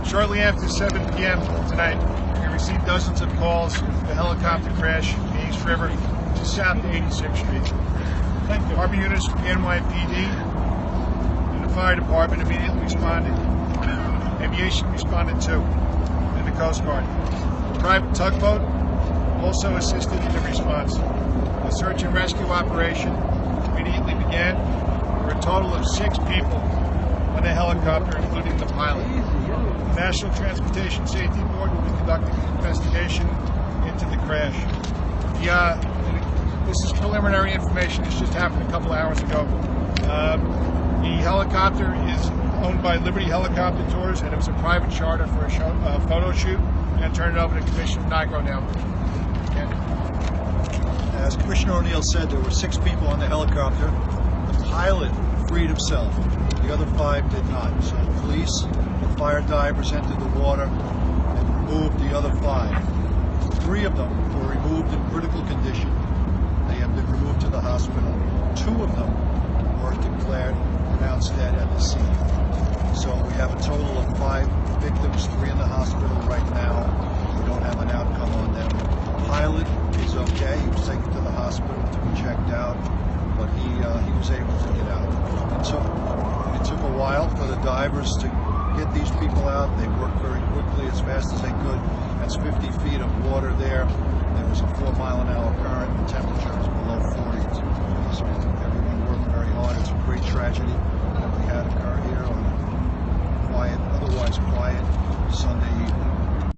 Shortly after 7 p.m. tonight, we received dozens of calls of a helicopter crash in the East River to South 86th Street. Our units from the NYPD and the fire department immediately responded. Aviation responded too, and the Coast Guard. A private tugboat also assisted in the response. A search and rescue operation immediately began. There were a total of 6 people on the helicopter, including the pilot. The National Transportation Safety Board will be conducting an investigation into the crash. This is preliminary information. This just happened a couple hours ago. The helicopter is owned by Liberty Helicopter Tours, and it was a private charter for a photo shoot. I'm going to turn it over to Commissioner Nigro now. As Commissioner O'Neill said, there were 6 people on the helicopter. The pilot freed himself. The other 5 did not. So the police and fire divers entered the water and removed the other 5. 3 of them were removed in critical condition. They have been removed to the hospital. 2 of them were declared pronounced dead at the scene. So we have a total of 5 victims, 3 in the hospital right now. We don't have an outcome on them. The pilot is okay. He was taken to the hospital to be checked out, but he was able to get out. It took a while for the divers to get these people out. They worked very quickly, as fast as they could. That's 50 feet of water there. There was